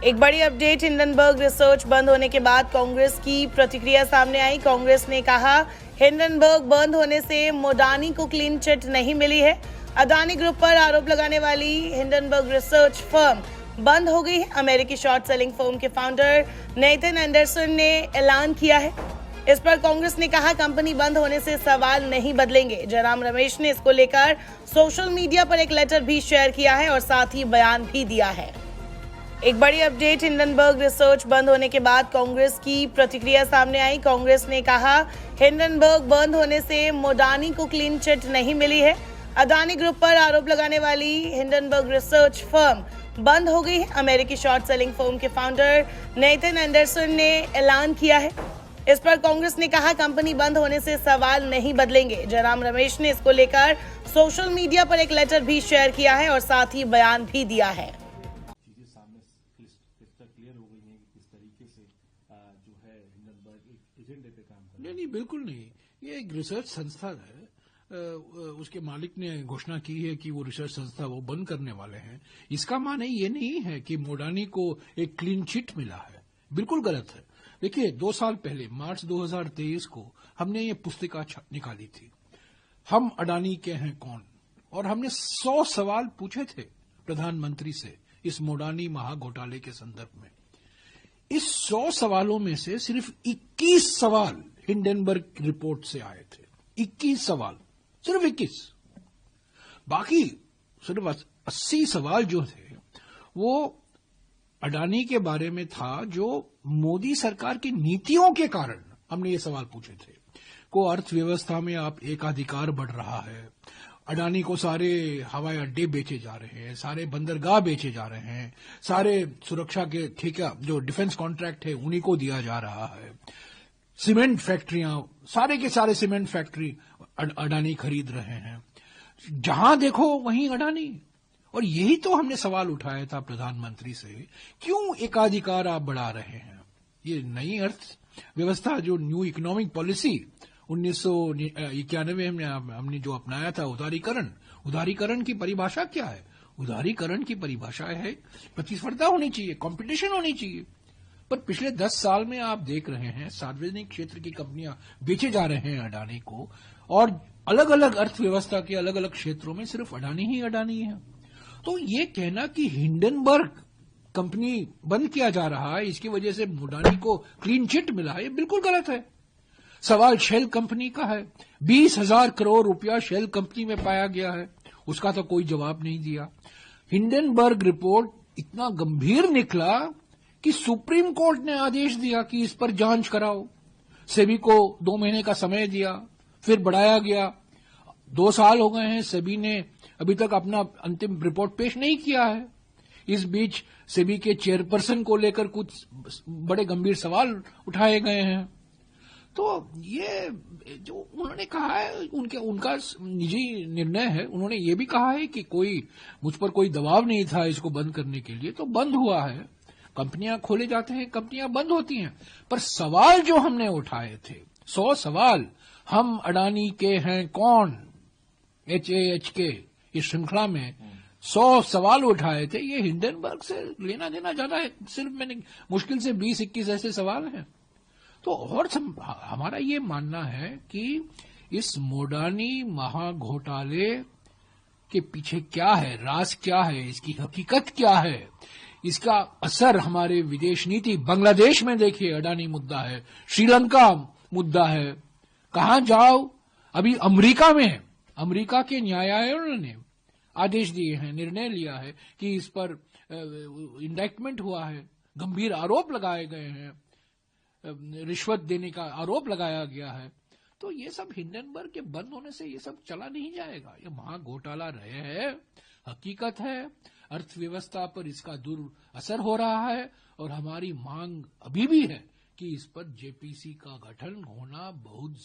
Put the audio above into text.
एक बड़ी update, Hindenburg research बंद होने के बाद कांग्रेस की प्रतिक्रिया सामने आई। कांग्रेस ने कहा हिंडनबर्ग बंद होने से मोडानी को क्लीन चिट नहीं मिली है। अडानी ग्रुप पर आरोप लगाने वाली हिंडनबर्ग रिसर्च फर्म बंद हो गई है। अमेरिकी शॉर्ट सेलिंग फर्म के फाउंडर नेथन एंडरसन ने ऐलान किया है। इस पर कांग्रेस ने कहा कंपनी बंद होने से सवाल नहीं बदलेंगे। जयराम रमेश ने इसको लेकर सोशल मीडिया पर एक लेटर भी शेयर किया है और साथ ही बयान भी दिया है। एक बड़ी अपडेट, हिंडनबर्ग रिसर्च बंद होने के बाद कांग्रेस की प्रतिक्रिया सामने आई। कांग्रेस ने कहा हिंडनबर्ग बंद होने से मोडानी को क्लीन चिट नहीं मिली है। अडानी ग्रुप पर आरोप लगाने वाली हिंडनबर्ग रिसर्च फर्म बंद हो गई है। अमेरिकी शॉर्ट सेलिंग फर्म के फाउंडर नेथन एंडरसन ने ऐलान किया है। इस पर कांग्रेस ने कहा कंपनी बंद होने से सवाल नहीं बदलेंगे। जयराम रमेश ने इसको लेकर सोशल मीडिया पर एक लेटर भी शेयर किया है और साथ ही बयान भी दिया है। क्लियर हो गई है कि किस तरीके से जो है हिंडनबर्ग एक एजेंडे पे काम कर रहा है। नहीं, बिल्कुल नहीं। ये एक रिसर्च संस्था है। उसके मालिक ने घोषणा की है कि वो रिसर्च संस्था वो बंद करने वाले हैं। इसका माने ये नहीं है कि मोडानी को एक क्लीन चिट मिला है। बिल्कुल गलत है। देखिए, 2 साल पहले मार्च 2023 को हमने ये पुस्तिका निकाली थी, हम अडानी के हैं कौन, और हमने 100 सवाल पूछे थे प्रधानमंत्री से इस मोडानी महाघोटाले के संदर्भ में। इस 100 सवालों में से सिर्फ 21 सवाल हिंडनबर्ग रिपोर्ट से आए थे। 21 सवाल, सिर्फ 21। बाकी सिर्फ 80 सवाल जो थे वो अडानी के बारे में था, जो मोदी सरकार की नीतियों के कारण हमने ये सवाल पूछे थे। को अर्थव्यवस्था में आप एकाधिकार बढ़ रहा है, अडानी को सारे हवाई अड्डे बेचे जा रहे हैं, सारे बंदरगाह बेचे जा रहे हैं, सारे सुरक्षा के ठेका जो डिफेंस कॉन्ट्रैक्ट है उन्हीं को दिया जा रहा है, सीमेंट फैक्ट्रियां, सारे के सारे सीमेंट फैक्ट्री अडानी खरीद रहे हैं, जहां देखो वहीं अडानी। और यही तो हमने सवाल उठाया था प्रधानमंत्री से, क्यों एकाधिकार आप बढ़ा रहे हैं। ये नई अर्थव्यवस्था जो न्यू इकोनॉमिक पॉलिसी 1991 में हमने जो अपनाया था, उदारीकरण की परिभाषा क्या है? उदारीकरण की परिभाषा है प्रतिस्पर्धा होनी चाहिए, कंपटीशन होनी चाहिए। पर पिछले 10 साल में आप देख रहे हैं सार्वजनिक क्षेत्र की कंपनियां बेचे जा रहे हैं अडानी को, और अलग अलग अर्थव्यवस्था के अलग अलग क्षेत्रों में सिर्फ अडानी ही अडानी है। तो ये कहना कि हिंडनबर्ग कंपनी बंद किया जा रहा है, इसकी वजह से मोडानी को क्लीन चिट मिला है, ये बिल्कुल गलत है। सवाल शेल कंपनी का है। 20,000 करोड़ रुपया शेल कंपनी में पाया गया है, उसका तो कोई जवाब नहीं दिया। हिंडनबर्ग रिपोर्ट इतना गंभीर निकला कि सुप्रीम कोर्ट ने आदेश दिया कि इस पर जांच कराओ। सेबी को 2 महीने का समय दिया, फिर बढ़ाया गया। 2 साल हो गए हैं, सेबी ने अभी तक अपना अंतिम रिपोर्ट पेश नहीं किया है। इस बीच सेबी के चेयरपर्सन को लेकर कुछ बड़े गंभीर सवाल उठाए गए हैं। तो ये जो उन्होंने कहा है उनका निजी निर्णय है। उन्होंने ये भी कहा है कि मुझ पर कोई दबाव नहीं था इसको बंद करने के लिए, तो बंद हुआ है। कंपनियां खोले जाते हैं, कंपनियां बंद होती हैं। पर सवाल जो हमने उठाए थे 100 सवाल, हम अडानी के हैं कौन, HAHK इस श्रृंखला में 100 सवाल उठाए थे। ये हिंडनबर्ग से लेना देना ज्यादा है, सिर्फ मैंने मुश्किल से 20-21 ऐसे सवाल हैं। तो और हमारा ये मानना है कि इस मोडानी महाघोटाले के पीछे क्या है, राज क्या है, इसकी हकीकत क्या है, इसका असर हमारे विदेश नीति, बांग्लादेश में देखिए अडानी मुद्दा है, श्रीलंका मुद्दा है, कहां जाओ। अभी अमेरिका में अमेरिका के न्यायालयों ने आदेश दिए हैं, निर्णय लिया है कि इस पर इंडैक्टमेंट हुआ है, गंभीर आरोप लगाए गए हैं, रिश्वत देने का आरोप लगाया गया है। तो ये सब हिंडनबर्ग के बंद होने से ये सब चला नहीं जाएगा। ये महाघोटाला रहे है, हकीकत है, अर्थव्यवस्था पर इसका असर हो रहा है, और हमारी मांग अभी भी है कि इस पर जेपीसी का गठन होना बहुत